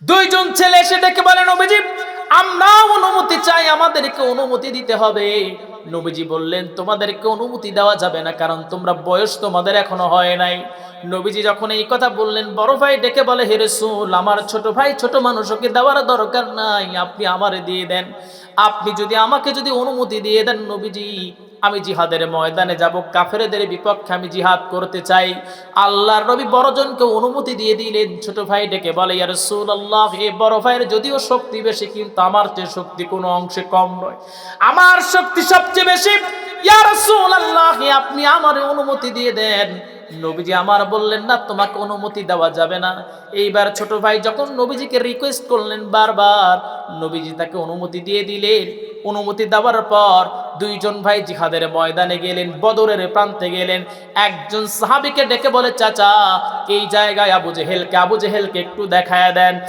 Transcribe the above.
দুইজন ছেলে এসে ডেকে বলে, নবীজি আমরা অনুমতি চাই, আমাদেরকে অনুমতি দিতে হবে। নবীজি বললেন, তোমাদেরকে অনুমতি দেওয়া যাবে না, কারণ তোমরা বয়স তোমাদের এখনো হয় নাই। নবীজি যখন এই কথা বললেন, বড় ভাই ডেকে বলে, হে রাসূল, আমার ছোট ভাই ছোট মানুষকে দেওয়ার দরকার নাই, আপনি আমারে দিয়ে দেন। আপনি যদি আমাকে অনুমতি দিয়ে দেন নবীজি, আমি জিহাদের ময়দানে যাব, কাফেরদের বিপক্ষে আমি জিহাদ করতে চাই। আল্লাহর নবী বড়জনকে অনুমতি দিয়ে দিলেন। ছোট ভাই ডেকে বলে, ইয়া রাসূলুল্লাহ, এই বড় ভাইয়ের যদিও শক্তি বেশি, কিন্তু আমার চেয়ে শক্তি কোনো অংশে কম নয়, আমার শক্তি সবচেয়ে বেশি। ইয়া রাসূলুল্লাহ, আপনি আমারে অনুমতি দিয়ে দেন। নবীজি আমার বললেন, না, তোমাকে অনুমতি দেওয়া যাবে না। এইবার ছোট ভাই যখন নবীজিকে রিকোয়েস্ট করলেন বারবার, নবীজি তাকে অনুমতি দিয়ে দিলেন। অনুমতি দেওয়ার পর দুইজন ভাই জিহাদের ময়দানে গেলেন, বদরের প্রান্তে গেলেন। একজন সাহাবীকে ডেকে বলে, চাচা, এই জায়গায় আবু জেহেলকে একটু দেখায়া দেন।